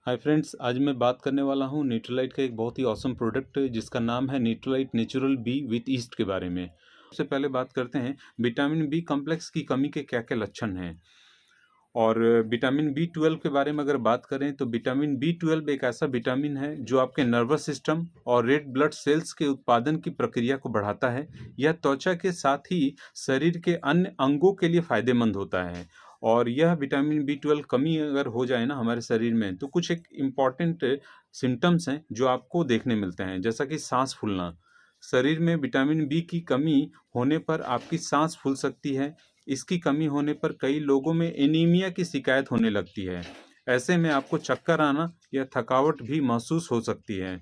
Hi friends, आज मैं बात करने वाला हूँ न्यूट्रीलाइट का एक बहुत ही ऑसम प्रोडक्ट जिसका नाम है Nutrilite natural B with east के बारे में। सबसे पहले बात करते हैं विटामिन बी कॉम्प्लेक्स की कमी के क्या क्या लक्षण हैं। और विटामिन बी 12 के बारे में अगर बात करें तो विटामिन बी 12 एक ऐसा विटामिन है जो आपके नर्वस सिस्टम और रेड ब्लड सेल्स के उत्पादन की प्रक्रिया को बढ़ाता है। यह त्वचा के साथ ही शरीर के अन्य अंगों के लिए फायदेमंद होता है। और यह विटामिन बी 12 कमी अगर हो जाए ना हमारे शरीर में तो कुछ एक इम्पॉर्टेंट सिम्टम्स हैं जो आपको देखने मिलते हैं, जैसा कि सांस फूलना। शरीर में विटामिन बी की कमी होने पर आपकी सांस फूल सकती है। इसकी कमी होने पर कई लोगों में एनीमिया की शिकायत होने लगती है। ऐसे में आपको चक्कर आना या थकावट भी महसूस हो सकती है।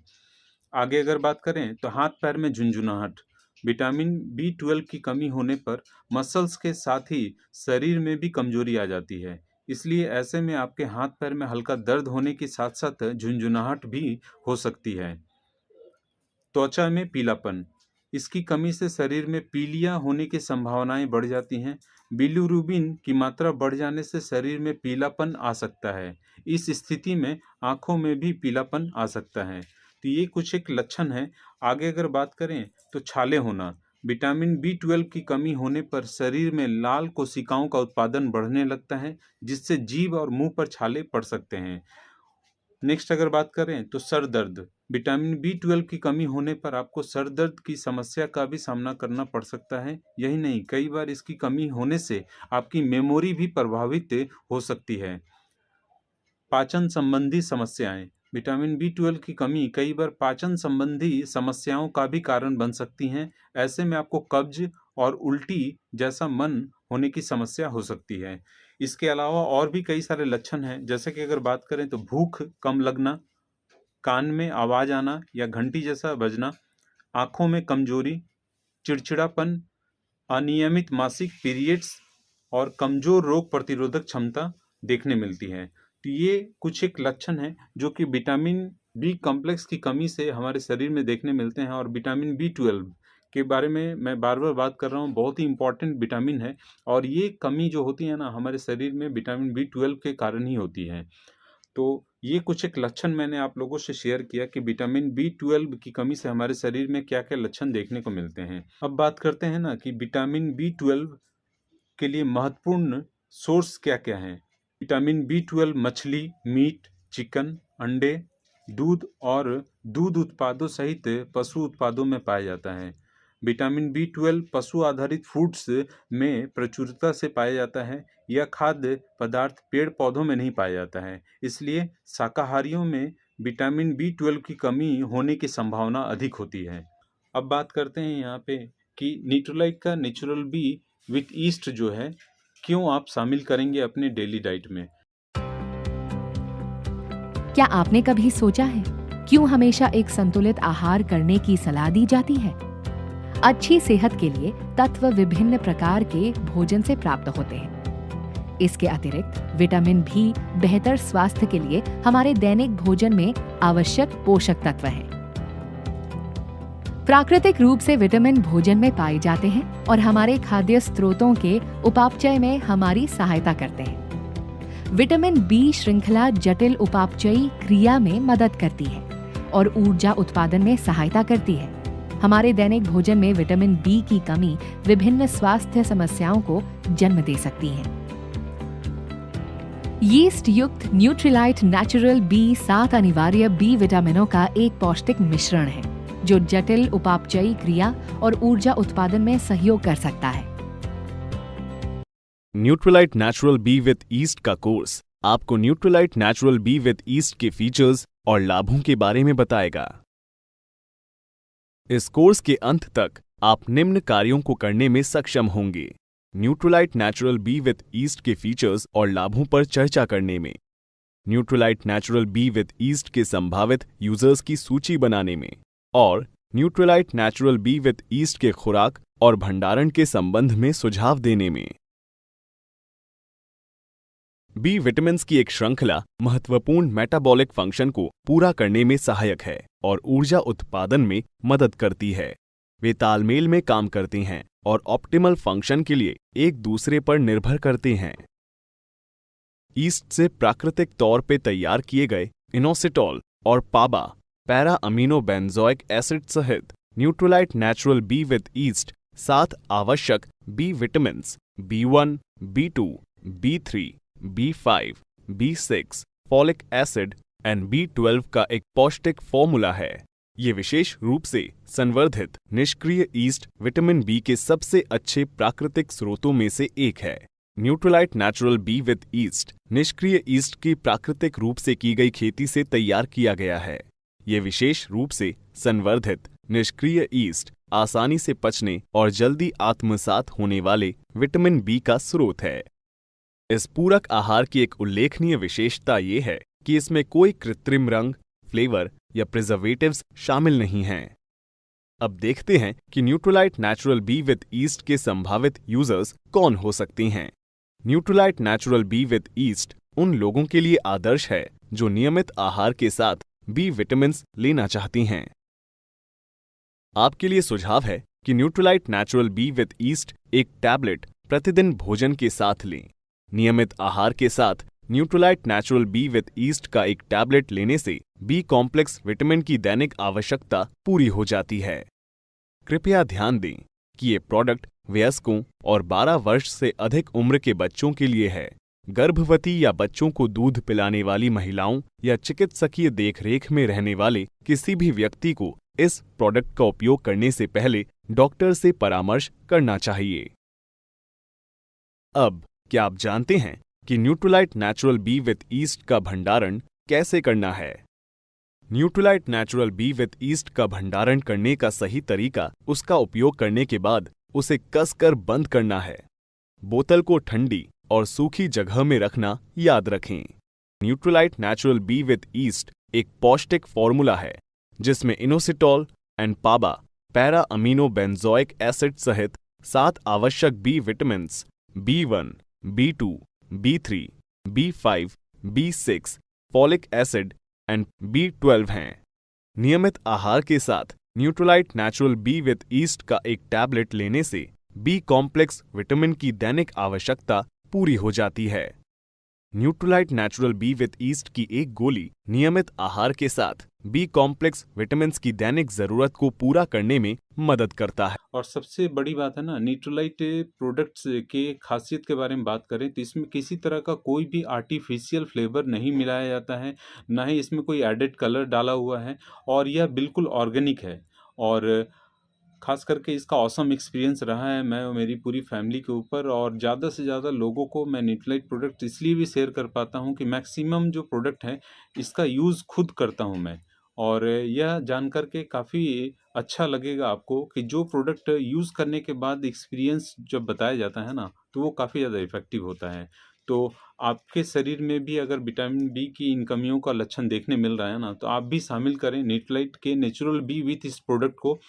आगे अगर बात करें तो हाथ पैर में झुंझुनाहट। विटामिन बी 12 की कमी होने पर मसल्स के साथ ही शरीर में भी कमजोरी आ जाती है। इसलिए ऐसे में आपके हाथ पैर में हल्का दर्द होने के साथ साथ झुंझुनाहट भी हो सकती है। त्वचा में पीलापन। इसकी कमी से शरीर में पीलिया होने की संभावनाएं बढ़ जाती हैं। बिलिरुबिन की मात्रा बढ़ जाने से शरीर में पीलापन आ सकता है। इस स्थिति में आंखों में भी पीलापन आ सकता है। तो ये कुछ एक लक्षण है। आगे अगर बात करें तो छाले होना। विटामिन बी 12 की कमी होने पर शरीर में लाल कोशिकाओं का उत्पादन बढ़ने लगता है, जिससे जीभ और मुंह पर छाले पड़ सकते हैं। नेक्स्ट अगर बात करें तो सर दर्द। विटामिन बी 12 की कमी होने पर आपको सर दर्द की समस्या का भी सामना करना पड़ सकता है। यही नहीं, कई बार इसकी कमी होने से आपकी मेमोरी भी प्रभावित हो सकती है। पाचन संबंधी समस्याएं। विटामिन बी 12 की कमी कई बार पाचन संबंधी समस्याओं का भी कारण बन सकती हैं। ऐसे में आपको कब्ज और उल्टी जैसा मन होने की समस्या हो सकती है। इसके अलावा और भी कई सारे लक्षण हैं, जैसे कि अगर बात करें तो भूख कम लगना, कान में आवाज आना या घंटी जैसा बजना, आंखों में कमजोरी, चिड़चिड़ापन, अनियमित मासिक पीरियड्स और कमजोर रोग प्रतिरोधक क्षमता देखने मिलती है। तो ये कुछ एक लक्षण हैं जो कि विटामिन बी कॉम्प्लेक्स की कमी से हमारे शरीर में देखने मिलते हैं। और विटामिन बी 12 के बारे में मैं बार बार बात कर रहा हूँ, बहुत ही इंपॉर्टेंट विटामिन है। और ये कमी जो होती है ना हमारे शरीर में विटामिन बी 12 के कारण ही होती है। तो ये कुछ एक लक्षण मैंने आप लोगों से शेयर किया कि विटामिन बी 12 की कमी से हमारे शरीर में क्या क्या लक्षण देखने को मिलते हैं। अब बात करते हैं ना कि विटामिन बी 12 के लिए महत्वपूर्ण सोर्स क्या क्या हैं। विटामिन बी 12 मछली, मीट, चिकन, अंडे, दूध और दूध उत्पादों सहित पशु उत्पादों में पाया जाता है। विटामिन बी 12 पशु आधारित फूड्स में प्रचुरता से पाया जाता है। यह खाद्य पदार्थ पेड़ पौधों में नहीं पाया जाता है, इसलिए शाकाहारियों में विटामिन बी 12 की कमी होने की संभावना अधिक होती है। अब बात करते हैं यहाँ पे कि न्यूट्रीलाइट का नेचुरल बी विथ ईस्ट जो है क्यों आप शामिल करेंगे अपने डेली डाइट में। क्या आपने कभी सोचा है क्यों हमेशा एक संतुलित आहार करने की सलाह दी जाती है? अच्छी सेहत के लिए तत्व विभिन्न प्रकार के भोजन से प्राप्त होते हैं। इसके अतिरिक्त विटामिन भी बेहतर स्वास्थ्य के लिए हमारे दैनिक भोजन में आवश्यक पोषक तत्व हैं। प्राकृतिक रूप से विटामिन भोजन में पाए जाते हैं और हमारे खाद्य स्रोतों के उपापचय में हमारी सहायता करते हैं। विटामिन बी श्रृंखला जटिल उपापचयी क्रिया में मदद करती है और ऊर्जा उत्पादन में सहायता करती है। हमारे दैनिक भोजन में विटामिन बी की कमी विभिन्न स्वास्थ्य समस्याओं को जन्म दे सकती है। यीस्ट युक्त न्यूट्रीलाइट नेचुरल बी 7 अनिवार्य बी विटामिनों का एक पौष्टिक मिश्रण है जो जटिल उपापचयी क्रिया और ऊर्जा उत्पादन में सहयोग कर सकता है। Nutrilite natural B with yeast का कोर्स आपको Nutrilite natural B with east के फीचर्स और लाभों के बारे में बताएगा। इस कोर्स के अंत तक आप निम्न कार्यों को करने में सक्षम होंगे: Nutrilite natural B with east के फीचर्स और लाभों पर चर्चा करने में, Nutrilite natural B with east के संभावित यूजर्स की सूची बनाने में, और Nutrilite natural B with east के खुराक और भंडारण के संबंध में सुझाव देने में। बी विटामिन्स की एक श्रृंखला महत्वपूर्ण मेटाबॉलिक फंक्शन को पूरा करने में सहायक है और ऊर्जा उत्पादन में मदद करती है। वे तालमेल में काम करते हैं और ऑप्टिमल फंक्शन के लिए एक दूसरे पर निर्भर करते हैं। ईस्ट से प्राकृतिक तौर पे तैयार किए गए इनोसिटॉल और PABA para amino benzoic acid सहित Nutrilite natural B with yeast 7 आवश्यक B vitamins B1, B2, B3, B5, B6, folic acid and B12 का एक पौष्टिक फॉर्मूला है। ये विशेष रूप से संवर्धित निष्क्रिय ईस्ट विटामिन बी के सबसे अच्छे प्राकृतिक स्रोतों में से एक है। Nutrilite natural B with east निष्क्रिय ईस्ट की प्राकृतिक रूप से की गई खेती से तैयार किया गया है। ये विशेष रूप से संवर्धित निष्क्रिय ईस्ट आसानी से पचने और जल्दी आत्मसात होने वाले विटामिन बी का स्रोत है। इस पूरक आहार की एक उल्लेखनीय विशेषता ये है कि इसमें कोई कृत्रिम रंग, फ्लेवर या प्रिजर्वेटिव्स शामिल नहीं हैं। अब देखते हैं कि Nutrilite natural B with east के संभावित यूजर्स कौन हो सकते हैं। Nutrilite natural B with east उन लोगों के लिए आदर्श है जो नियमित आहार के साथ बी विटामिन्स लेना चाहती हैं। आपके लिए सुझाव है कि Nutrilite natural B with yeast एक टैबलेट प्रतिदिन भोजन के साथ लें। नियमित आहार के साथ Nutrilite natural B with yeast का एक टैबलेट लेने से बी कॉम्प्लेक्स विटामिन की दैनिक आवश्यकता पूरी हो जाती है। कृपया ध्यान दें कि ये प्रोडक्ट वयस्कों और 12 वर्ष से अधिक उम्र के बच्चों के लिए है। गर्भवती या बच्चों को दूध पिलाने वाली महिलाओं या चिकित्सकीय देखरेख में रहने वाले किसी भी व्यक्ति को इस प्रोडक्ट का उपयोग करने से पहले डॉक्टर से परामर्श करना चाहिए। अब क्या आप जानते हैं कि Nutrilite natural B with yeast का भंडारण कैसे करना है? Nutrilite natural B with yeast का भंडारण करने का सही तरीका उसका उपयोग करने के बाद उसे कसकर बंद करना है। बोतल को ठंडी और सूखी जगह में रखना याद रखें। Nutrilite natural B with yeast एक पौष्टिक फॉर्मूला है जिसमें inositol and PABA para amino benzoic acid सहित 7 आवश्यक B vitamins B1, B2, B3, B5, B6, folic acid and B12 हैं। नियमित आहार के साथ Nutrilite natural B with yeast का एक टैबलेट लेने से बी कॉम्प्लेक्स विटामिन की दैनिक आवश्यकता पूरी हो जाती है। Nutrilite natural B with east की एक गोली नियमित आहार के साथ बी कॉम्प्लेक्स विटामिन्स की दैनिक जरूरत को पूरा करने में मदद करता है। और सबसे बड़ी बात है ना, न्यूट्रोलाइट प्रोडक्ट्स के खासियत के बारे में बात करें तो इसमें किसी तरह का कोई भी आर्टिफिशियल फ्लेवर नहीं मिलाया जाता है, ना ही इसमें कोई एडेड कलर डाला हुआ है, और यह बिल्कुल ऑर्गेनिक है। और खास करके इसका ऑसम एक्सपीरियंस रहा है मैं और मेरी पूरी फैमिली के ऊपर, और ज़्यादा से ज़्यादा लोगों को मैं न्यूट्रोलाइट प्रोडक्ट इसलिए भी शेयर कर पाता हूँ कि मैक्सिमम जो प्रोडक्ट है इसका यूज़ खुद करता हूँ मैं। और यह जान कर के काफ़ी अच्छा लगेगा आपको कि जो प्रोडक्ट यूज़ करने के बाद एक्सपीरियंस जब बताया जाता है ना, तो वो काफ़ी ज़्यादा इफ़ेक्टिव होता है। तो आपके शरीर में भी अगर विटामिन बी की इन कमियों का लक्षण देखने मिल रहा है ना, तो आप भी शामिल करें न्यूट्रोलाइट के नेचुरल बी विथ इस प्रोडक्ट को।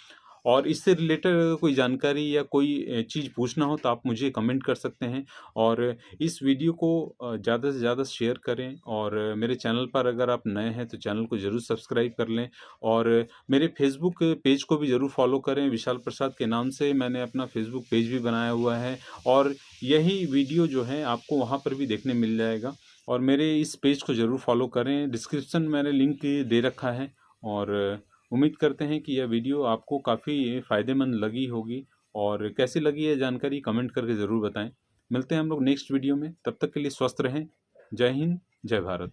और इससे रिलेटेड अगर कोई जानकारी या कोई चीज़ पूछना हो तो आप मुझे कमेंट कर सकते हैं। और इस वीडियो को ज़्यादा से ज़्यादा शेयर करें, और मेरे चैनल पर अगर आप नए हैं तो चैनल को ज़रूर सब्सक्राइब कर लें, और मेरे फेसबुक पेज को भी ज़रूर फॉलो करें। विशाल प्रसाद के नाम से मैंने अपना फेसबुक पेज भी बनाया हुआ है, और यही वीडियो जो है आपको वहाँ पर भी देखने मिल जाएगा। और मेरे इस पेज को ज़रूर फॉलो करें, डिस्क्रिप्शन में मैंने लिंक दे रखा है। और उम्मीद करते हैं कि यह वीडियो आपको काफ़ी फ़ायदेमंद लगी होगी, और कैसी लगी है जानकारी कमेंट करके ज़रूर बताएं। मिलते हैं हम लोग नेक्स्ट वीडियो में, तब तक के लिए स्वस्थ रहें। जय हिंद, जय भारत।